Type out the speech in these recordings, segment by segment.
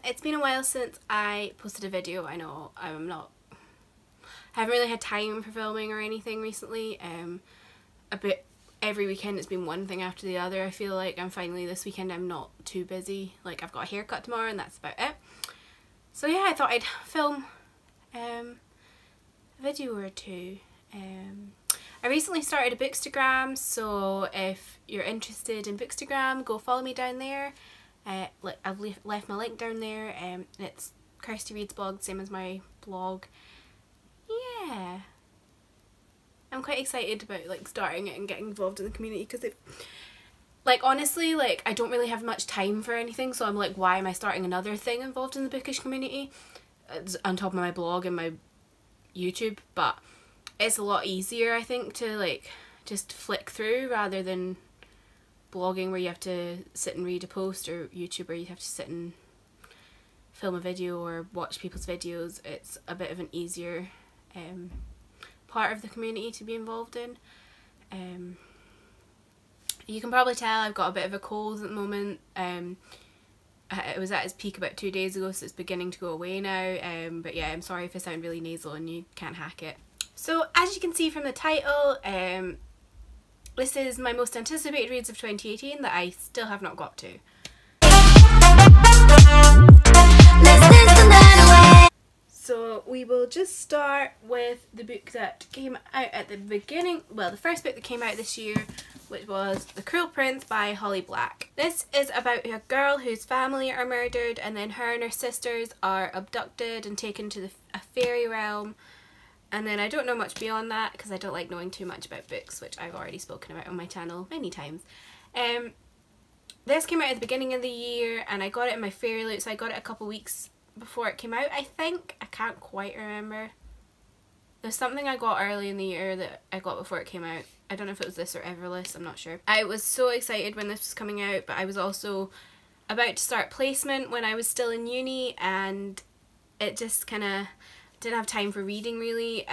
It's been a while since I posted a video. I know I haven't really had time for filming or anything recently. Every weekend it's been one thing after the other. I feel like I'm finally, this weekend I'm not too busy. Like, I've got a haircut tomorrow and that's about it. So yeah, I thought I'd film a video or two. I recently started a Bookstagram, so if you're interested in Bookstagram, go follow me down there. I've left my link down there. It's Kirsty Reads blog, same as my blog. Yeah, I'm quite excited about like starting it and getting involved in the community, because it, like, honestly, like, I don't really have much time for anything, so I'm like, why am I starting another thing involved in the bookish community on top of my blog and my YouTube? But it's a lot easier, I think, to like just flick through rather than blogging where you have to sit and read a post, or YouTube where you have to sit and film a video or watch people's videos. It's a bit of an easier part of the community to be involved in. You can probably tell I've got a bit of a cold at the moment. It was at its peak about 2 days ago, so it's beginning to go away now. But yeah, I'm sorry if I sound really nasal and you can't hack it. So as you can see from the title, this is my most anticipated reads of 2018 that I still have not got to. So we will just start with the book that came out at the beginning, well, the first book that came out this year, which was The Cruel Prince by Holly Black. This is about a girl whose family are murdered, and then her and her sisters are abducted and taken to a fairy realm. And then I don't know much beyond that because I don't like knowing too much about books, which I've already spoken about on my channel many times. This came out at the beginning of the year and I got it in my fairy loot, so I got it a couple weeks before it came out, I think. I can't quite remember. There's something I got early in the year that I got before it came out. I don't know if it was this or Everlist, I'm not sure. I was so excited when this was coming out, but I was also about to start placement when I was still in uni, and it just kind of didn't have time for reading really,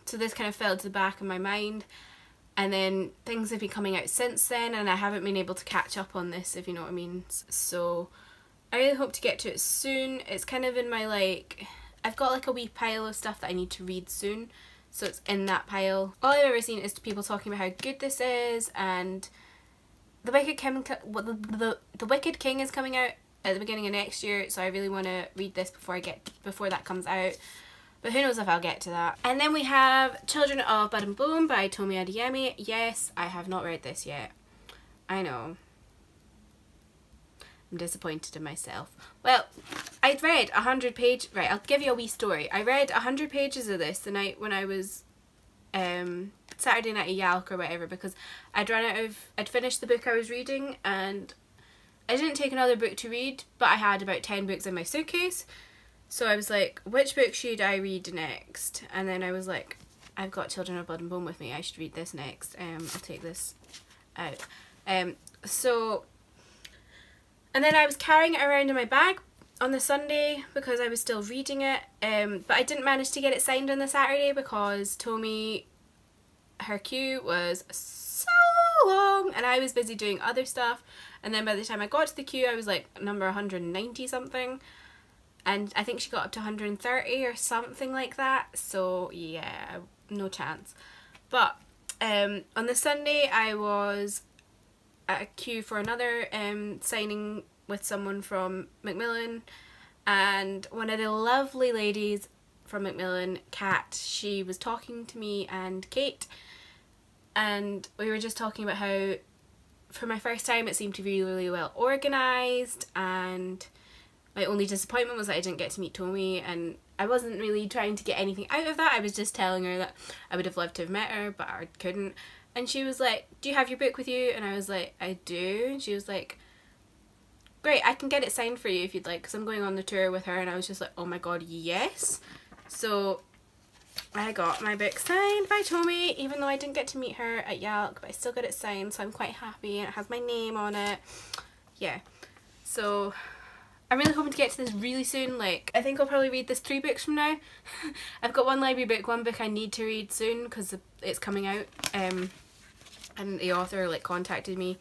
so this kind of fell to the back of my mind, and then things have been coming out since then and I haven't been able to catch up on this, if you know what I mean. So I really hope to get to it soon. It's kind of in my, like, I've got like a wee pile of stuff that I need to read soon, so it's in that pile. All I've ever seen is people talking about how good this is, and The Wicked King is coming out at the beginning of next year, so I really want to read this before that comes out. But who knows if I'll get to that. And then we have Children of Bud and Bloom by Tomi Adeyemi. Yes, I have not read this yet. I know. I'm disappointed in myself. Well, I'd read 100 pages. Right, I'll give you a wee story. I read 100 pages of this the night when I was Saturday night at Yalk or whatever, because I'd finished the book I was reading and I didn't take another book to read, but I had about 10 books in my suitcase. So I was like, which book should I read next? And then I was like, I've got Children of Blood and Bone with me, I should read this next. I'll take this out. And then I was carrying it around in my bag on the Sunday because I was still reading it. But I didn't manage to get it signed on the Saturday because Tomi, her queue was so long and I was busy doing other stuff. And then by the time I got to the queue, I was like number 190 something. And I think she got up to 130 or something like that. So yeah, no chance. But on the Sunday I was at a queue for another signing with someone from Macmillan, and one of the lovely ladies from Macmillan, Kat, she was talking to me and Kate, and we were just talking about how for my first time it seemed to be really well organised, and my only disappointment was that I didn't get to meet Tomi, and I wasn't really trying to get anything out of that. I was just telling her that I would have loved to have met her, but I couldn't. And she was like, do you have your book with you? And I was like, I do. And she was like, great, I can get it signed for you if you'd like, because I'm going on the tour with her. And I was just like, oh my god, yes. So I got my book signed by Tomi, even though I didn't get to meet her at Yalk, but I still got it signed, so I'm quite happy, and it has my name on it. Yeah, so I'm really hoping to get to this really soon. Like, I think I'll probably read this 3 books from now. I've got one library book, one book I need to read soon because it's coming out, and the author like contacted me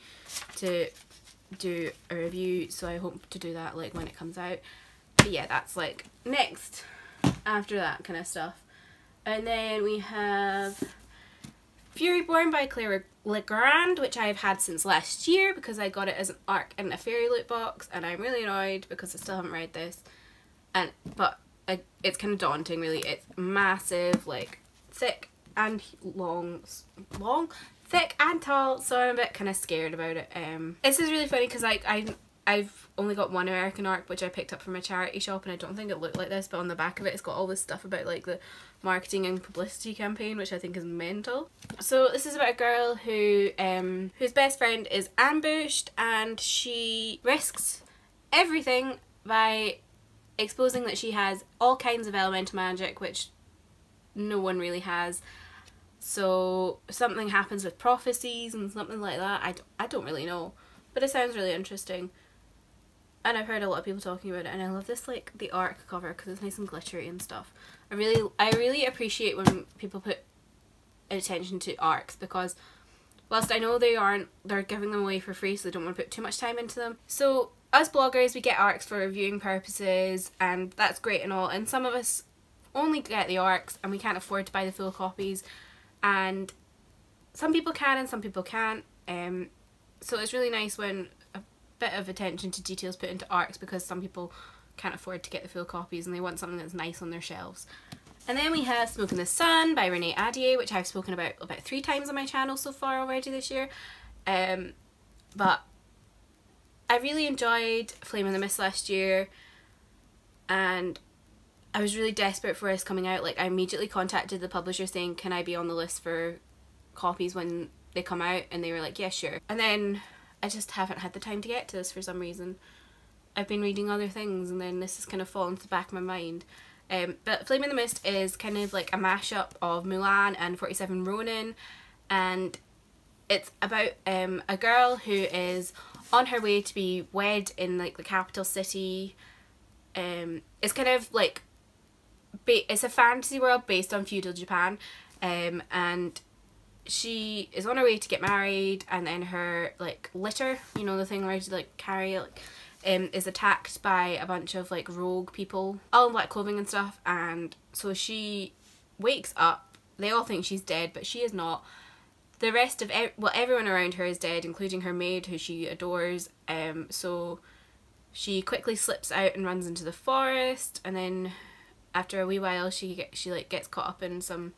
to do a review, so I hope to do that like when it comes out. But yeah, that's like next after that kind of stuff. And then we have Furyborn by Claire Legrand, which I've had since last year because I got it as an ARC in a fairy loot box, and I'm really annoyed because I still haven't read this. But it's kind of daunting, really. It's massive, like thick and thick and tall, so I'm a bit kind of scared about it. This is really funny because I've only got one American ARC which I picked up from a charity shop, and I don't think it looked like this, but on the back of it it's got all this stuff about like the marketing and publicity campaign, which I think is mental. So this is about a girl who whose best friend is ambushed, and she risks everything by exposing that she has all kinds of elemental magic which no one really has. So something happens with prophecies and something like that. I don't really know, but it sounds really interesting. And I've heard a lot of people talking about it, and I love this, like, the ARC cover because it's nice and glittery and stuff. I really appreciate when people put attention to ARCs, because whilst I know they're giving them away for free, so they don't want to put too much time into them. So us bloggers, we get ARCs for reviewing purposes, and that's great and all, and some of us only get the ARCs and we can't afford to buy the full copies, and some people can and some people can't. So it's really nice when a bit of attention to details put into ARCs, because some people can't afford to get the full copies and they want something that's nice on their shelves. And then we have Smoke in the Sun by Renee Ahdieh, which I've spoken about 3 times on my channel so far already this year. But I really enjoyed Flame in the Mist last year, and I was really desperate for this coming out. Like, I immediately contacted the publisher saying, can I be on the list for copies when they come out, and they were like, yeah, sure. And then I just haven't had the time to get to this for some reason. I've been reading other things, and then this has kind of fallen to the back of my mind. But Flame in the Mist is kind of like a mashup of Mulan and 47 Ronin, and it's about a girl who is on her way to be wed in like the capital city. It's kind of like it's a fantasy world based on feudal Japan, and she is on her way to get married, and then her like litter, you know, the thing where you like carry like is attacked by a bunch of like rogue people, all in black clothing and stuff, and so she wakes up. They all think she's dead, but she is not. The rest of everyone around her is dead, including her maid, who she adores. So she quickly slips out and runs into the forest, and then after a wee while she gets caught up in some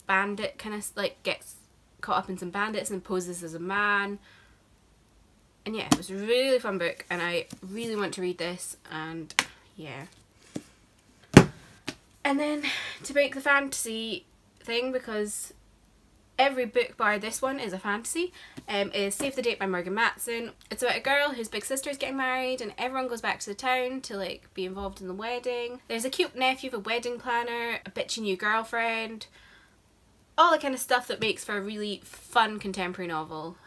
bandit kind of like gets caught up in some bandits and poses as a man. And yeah, it was a really fun book, and I really want to read this, and yeah. And then to break the fantasy thing, because every book bar this one is a fantasy, is Save the Date by Morgan Matson. It's about a girl whose big sister is getting married, and everyone goes back to the town to like be involved in the wedding. There's a cute nephew of a wedding planner, a bitchy new girlfriend, all the kind of stuff that makes for a really fun contemporary novel.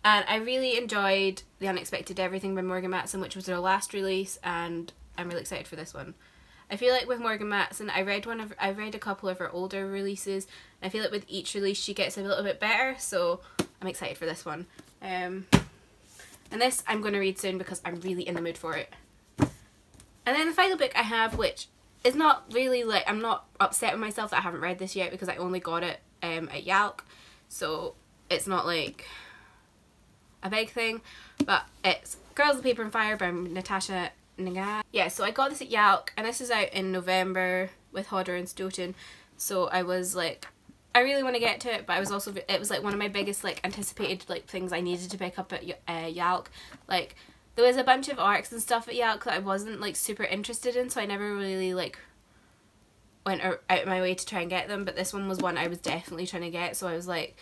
And I really enjoyed The Unexpected Everything by Morgan Matson, which was her last release, and I'm really excited for this one. I feel like with Morgan Matson, I read a couple of her older releases, and I feel like with each release she gets a little bit better, so I'm excited for this one. And this I'm going to read soon because I'm really in the mood for it. And then the final book I have, which is not really like, I'm not upset with myself that I haven't read this yet because I only got it at YALC, so it's not like a big thing, but it's Girls of Paper and Fire by Natasha Ngan. Yeah, so I got this at YALC, and this is out in November with Hodder and Stoughton, so I was like, I really want to get to it, but I was also, it was like one of my biggest like anticipated like things I needed to pick up at YALC. Like, there was a bunch of ARCs and stuff at YALC that I wasn't like super interested in, so I never really like went out of my way to try and get them, but this one was one I was definitely trying to get, so I was like,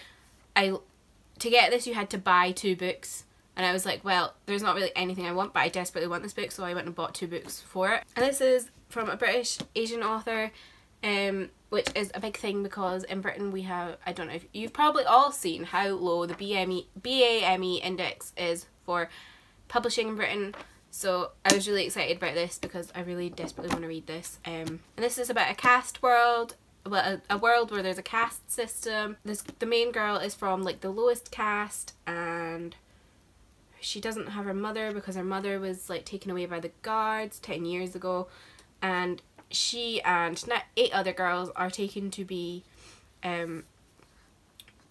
to get this you had to buy 2 books, and I was like, well, there's not really anything I want, but I desperately want this book, so I went and bought 2 books for it. And this is from a British Asian author, which is a big thing because in Britain we have, I don't know if you've probably all seen how low the BAME index is for publishing in Britain, so I was really excited about this because I really desperately want to read this. And this is about a caste world. Well, a world where there's a caste system. The main girl is from like the lowest caste, and she doesn't have her mother because her mother was like taken away by the guards 10 years ago, and she and 8 other girls are taken to be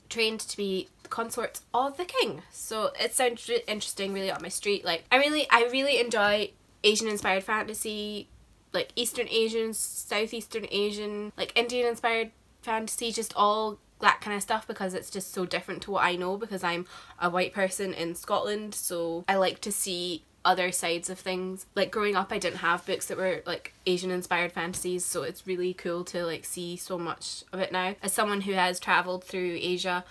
trained to be the consorts of the king. So it sounds really interesting, really up my street. Like I really enjoy Asian inspired fantasy, like Eastern Asian, Southeastern Asian, like Indian inspired fantasy, just all that kind of stuff, because it's just so different to what I know, because I'm a white person in Scotland, so I like to see other sides of things. Like growing up I didn't have books that were like Asian inspired fantasies, so it's really cool to like see so much of it now. As someone who has travelled through Asia,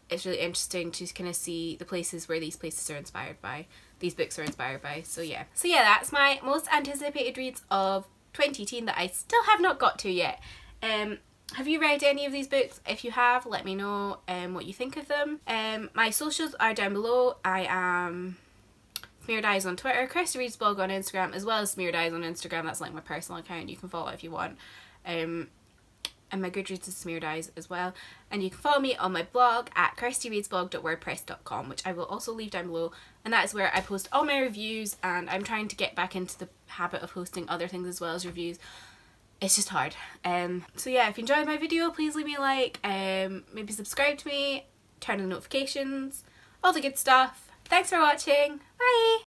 it's really interesting to kind of see the places where these places are inspired by, these books are inspired by. So yeah, that's my most anticipated reads of 2018 that I still have not got to yet. Have you read any of these books? If you have, let me know what you think of them. My socials are down below. I am Smeared Eyes on Twitter, Kirsty Reads blog on Instagram, as well as Smeared Eyes on Instagram. That's like my personal account. You can follow it if you want. And my Goodreads is Smeared Eyes as well. And you can follow me on my blog at kirstyreadsblog.wordpress.com, which I will also leave down below. And that is where I post all my reviews, and I'm trying to get back into the habit of posting other things as well as reviews. It's just hard. So yeah, if you enjoyed my video, please leave me a like, maybe subscribe to me, turn on the notifications, all the good stuff. Thanks for watching. Bye!